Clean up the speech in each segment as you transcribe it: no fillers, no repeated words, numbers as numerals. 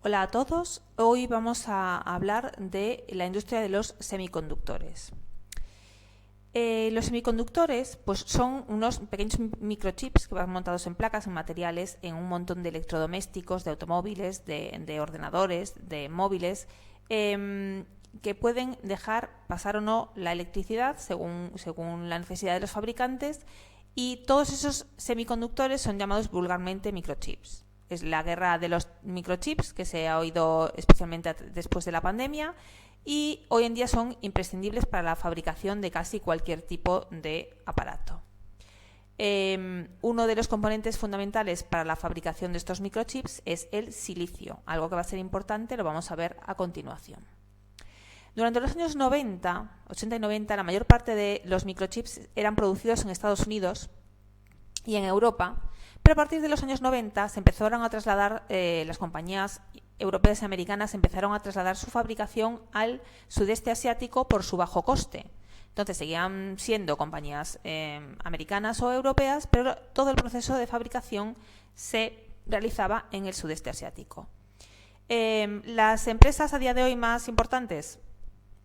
Hola a todos, hoy vamos a hablar de la industria de los semiconductores. Los semiconductores pues, son unos pequeños microchips que van montados en placas, en materiales, en un montón de electrodomésticos, de automóviles, de ordenadores, de móviles, que pueden dejar pasar o no la electricidad según la necesidad de los fabricantes, y todos esos semiconductores son llamados vulgarmente microchips. Es la guerra de los microchips que se ha oído especialmente después de la pandemia, y hoy en día son imprescindibles para la fabricación de casi cualquier tipo de aparato. Uno de los componentes fundamentales para la fabricación de estos microchips es el silicio, algo que va a ser importante, lo vamos a ver a continuación. Durante los años 80 y 90, la mayor parte de los microchips eran producidos en Estados Unidos y en Europa, pero a partir de los años 90 se empezaron a trasladar, las compañías europeas y americanas empezaron a trasladar su fabricación al sudeste asiático por su bajo coste. Entonces seguían siendo compañías americanas o europeas, pero todo el proceso de fabricación se realizaba en el sudeste asiático. Las empresas a día de hoy más importantes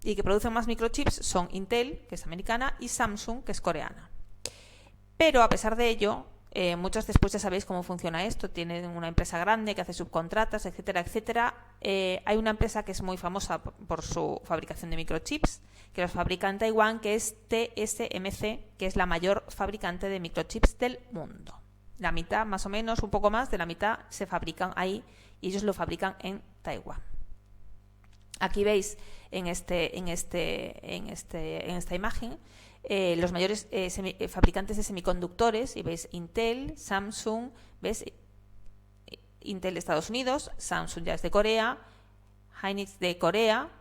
y que producen más microchips son Intel, que es americana, y Samsung, que es coreana. Pero a pesar de ello, muchos después ya sabéis cómo funciona esto, tienen una empresa grande que hace subcontratas, etcétera, etcétera. Hay una empresa que es muy famosa por su fabricación de microchips, que los fabrica en Taiwán, que es TSMC, que es la mayor fabricante de microchips del mundo. La mitad, más o menos, un poco más de la mitad, se fabrican ahí y ellos lo fabrican en Taiwán. Aquí veis en esta imagen los mayores fabricantes de semiconductores, y veis Intel, Samsung, ¿ves? Intel de Estados Unidos, Samsung ya es de Corea, Hynix de Corea,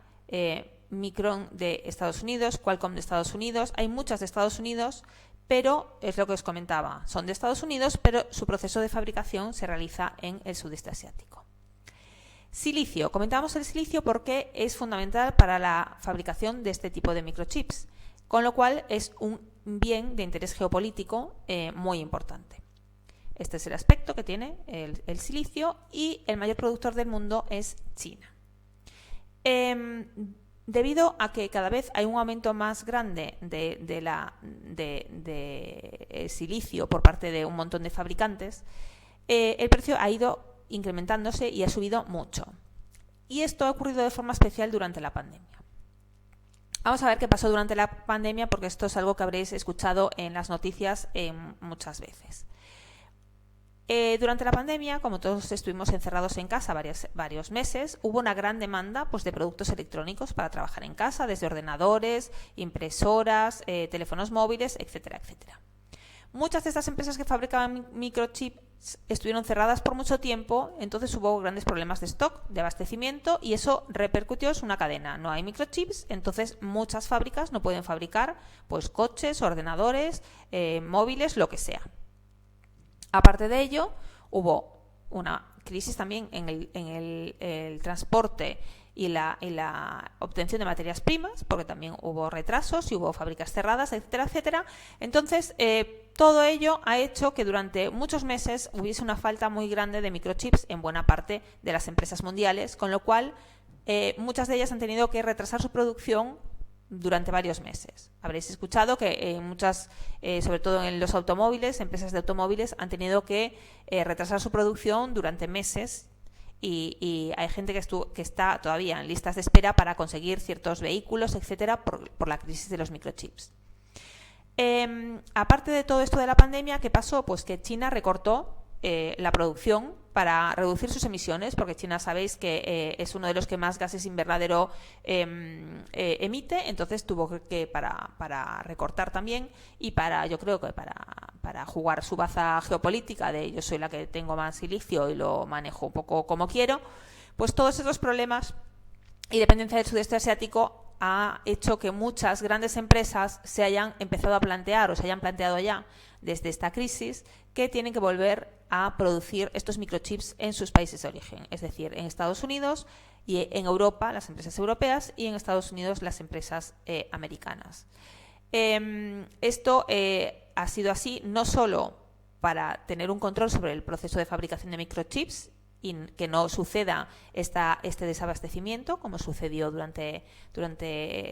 Micron de Estados Unidos, Qualcomm de Estados Unidos. Hay muchas de Estados Unidos, pero es lo que os comentaba, son de Estados Unidos, pero su proceso de fabricación se realiza en el sudeste asiático. Silicio. Comentamos el silicio porque es fundamental para la fabricación de este tipo de microchips, con lo cual es un bien de interés geopolítico muy importante. Este es el aspecto que tiene el silicio, y el mayor productor del mundo es China. Debido a que cada vez hay un aumento más grande de silicio por parte de un montón de fabricantes, el precio ha ido incrementándose y ha subido mucho. Y esto ha ocurrido de forma especial durante la pandemia. Vamos a ver qué pasó durante la pandemia, porque esto es algo que habréis escuchado en las noticias muchas veces. Durante la pandemia, como todos estuvimos encerrados en casa varios meses, hubo una gran demanda pues, de productos electrónicos para trabajar en casa, desde ordenadores, impresoras, teléfonos móviles, etcétera, etcétera. Muchas de estas empresas que fabricaban microchips estuvieron cerradas por mucho tiempo, entonces hubo grandes problemas de stock, de abastecimiento, y eso repercutió en una cadena. No hay microchips, entonces muchas fábricas no pueden fabricar pues, coches, ordenadores, móviles, lo que sea. Aparte de ello, hubo una crisis también en el transporte y la obtención de materias primas, porque también hubo retrasos y hubo fábricas cerradas, etcétera, etcétera. Entonces, todo ello ha hecho que durante muchos meses hubiese una falta muy grande de microchips en buena parte de las empresas mundiales, con lo cual muchas de ellas han tenido que retrasar su producción durante varios meses. Habréis escuchado que muchas, sobre todo en los automóviles, empresas de automóviles han tenido que retrasar su producción durante meses, y hay gente que está todavía en listas de espera para conseguir ciertos vehículos, etcétera, por la crisis de los microchips. Aparte de todo esto de la pandemia, ¿qué pasó? Pues que China recortó la producción para reducir sus emisiones, porque China sabéis que es uno de los que más gases invernadero emite, entonces tuvo que para recortar también, y yo creo que para jugar su baza geopolítica de yo soy la que tengo más silicio y lo manejo un poco como quiero, pues todos esos problemas y dependencia del sudeste asiático ha hecho que muchas grandes empresas se hayan empezado a plantear, o se hayan planteado ya desde esta crisis, que tienen que volver a producir estos microchips en sus países de origen, es decir, en Estados Unidos, y en Europa las empresas europeas, y en Estados Unidos las empresas americanas. Esto ha sido así no solo para tener un control sobre el proceso de fabricación de microchips y que no suceda este desabastecimiento como sucedió durante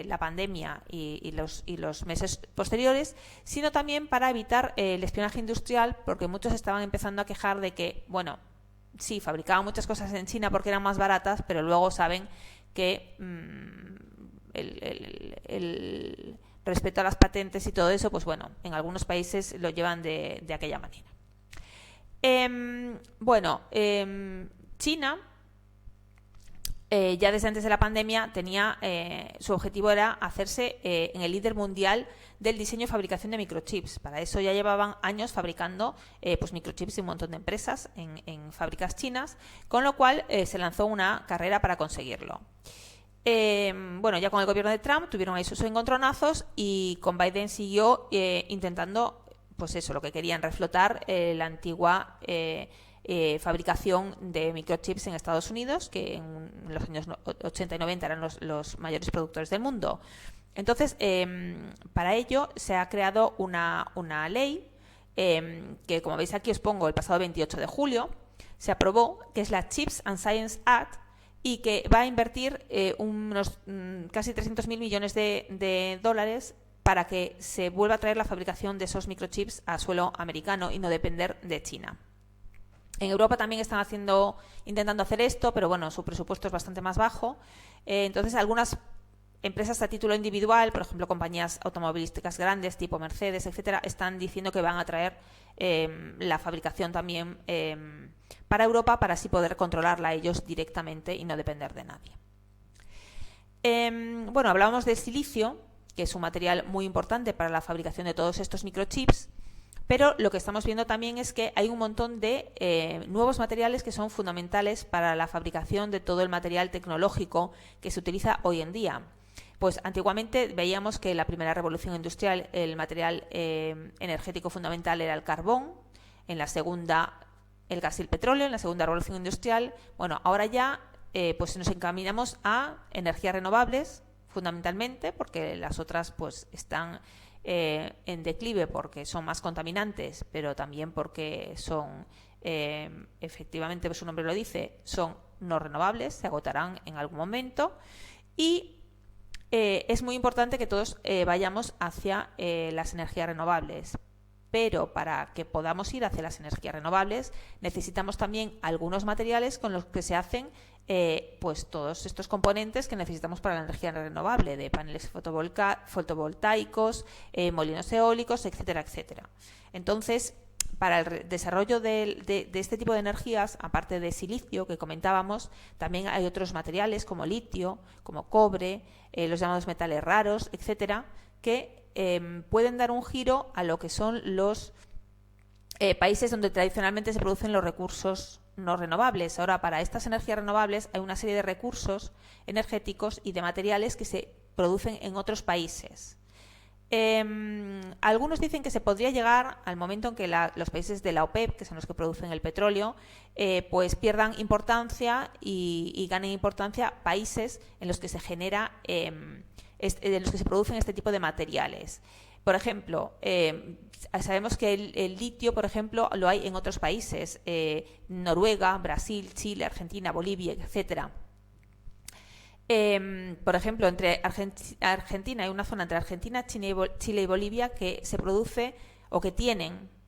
la pandemia y los meses posteriores, sino también para evitar el espionaje industrial, porque muchos estaban empezando a quejar de que, bueno, sí, fabricaban muchas cosas en China porque eran más baratas, pero luego saben que el respeto a las patentes y todo eso, pues bueno, en algunos países lo llevan de aquella manera. China, ya desde antes de la pandemia, tenía su objetivo era hacerse en el líder mundial del diseño y fabricación de microchips. Para eso ya llevaban años fabricando pues microchips de un montón de empresas en fábricas chinas, con lo cual se lanzó una carrera para conseguirlo. Ya con el gobierno de Trump tuvieron ahí sus encontronazos y con Biden siguió intentando, pues eso, lo que querían, reflotar la antigua fabricación de microchips en Estados Unidos, que en los años 80 y 90 eran los mayores productores del mundo. Entonces, para ello se ha creado una ley que, como veis aquí, os pongo, el pasado 28 de julio, se aprobó, que es la Chips and Science Act, y que va a invertir unos casi 300.000 millones de dólares para que se vuelva a traer la fabricación de esos microchips a suelo americano y no depender de China. En Europa también están intentando hacer esto, pero bueno, su presupuesto es bastante más bajo. Entonces, algunas empresas a título individual, por ejemplo, compañías automovilísticas grandes tipo Mercedes, etcétera, están diciendo que van a traer la fabricación también para Europa, para así poder controlarla ellos directamente y no depender de nadie. Hablábamos del silicio, que es un material muy importante para la fabricación de todos estos microchips, pero lo que estamos viendo también es que hay un montón de nuevos materiales que son fundamentales para la fabricación de todo el material tecnológico que se utiliza hoy en día. Pues antiguamente veíamos que en la primera revolución industrial el material energético fundamental era el carbón, en la segunda el gas y el petróleo, en la segunda revolución industrial. Bueno, ahora ya pues nos encaminamos a energías renovables, fundamentalmente, porque las otras pues están en declive porque son más contaminantes, pero también porque son, efectivamente, pues su nombre lo dice, son no renovables, se agotarán en algún momento, y es muy importante que todos vayamos hacia las energías renovables. Pero para que podamos ir hacia las energías renovables necesitamos también algunos materiales con los que se hacen pues todos estos componentes que necesitamos para la energía renovable, de paneles fotovoltaicos, molinos eólicos, etcétera, etcétera. Entonces, para el desarrollo de este tipo de energías, aparte de silicio que comentábamos, también hay otros materiales como litio, como cobre, los llamados metales raros, etcétera, que pueden dar un giro a lo que son los países donde tradicionalmente se producen los recursos no renovables. Ahora, para estas energías renovables hay una serie de recursos energéticos y de materiales que se producen en otros países. Algunos dicen que se podría llegar al momento en que los países de la OPEP, que son los que producen el petróleo, pues pierdan importancia y ganen importancia países en los que se genera en los que se producen este tipo de materiales. Por ejemplo, sabemos que el litio, por ejemplo, lo hay en otros países, Noruega, Brasil, Chile, Argentina, Bolivia, etcétera. Por ejemplo, entre Argentina, hay una zona entre Argentina, Chile y Bolivia que se produce o que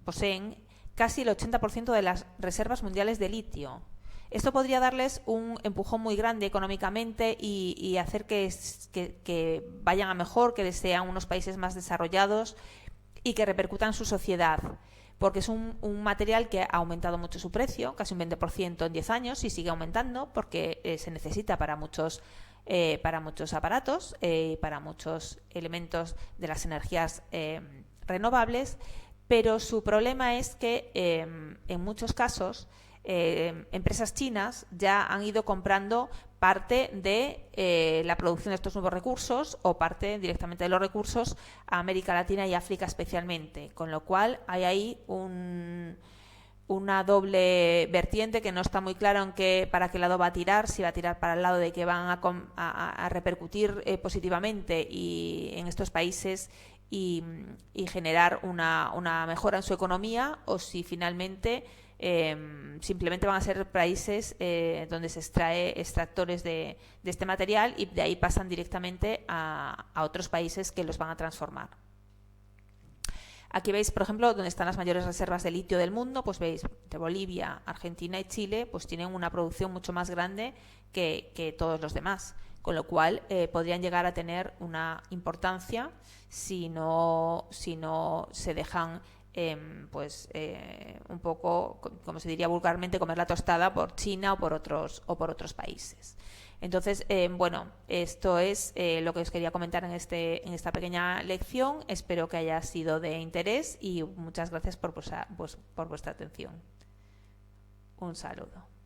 poseen casi el 80% de las reservas mundiales de litio. Esto podría darles un empujón muy grande económicamente y hacer que vayan a mejor, que sean unos países más desarrollados y que repercutan en su sociedad, porque es un material que ha aumentado mucho su precio, casi un 20% en 10 años, y sigue aumentando porque se necesita para muchos aparatos, para muchos elementos de las energías renovables, pero su problema es que en muchos casos empresas chinas ya han ido comprando parte de la producción de estos nuevos recursos o parte directamente de los recursos a América Latina y África especialmente, con lo cual hay ahí una doble vertiente que no está muy claro para qué lado va a tirar, si va a tirar para el lado de que van a repercutir positivamente y en estos países y generar una mejora en su economía, o si finalmente simplemente van a ser países donde se extrae extractores de este material y de ahí pasan directamente a otros países que los van a transformar. Aquí veis, por ejemplo, donde están las mayores reservas de litio del mundo, pues veis de Bolivia, Argentina y Chile, pues tienen una producción mucho más grande que todos los demás, con lo cual podrían llegar a tener una importancia si no se dejan un poco, como se diría vulgarmente, comer la tostada por China o por otros países. Entonces, bueno, esto es lo que os quería comentar en esta pequeña lección. Espero que haya sido de interés y muchas gracias por vuestra atención. Un saludo.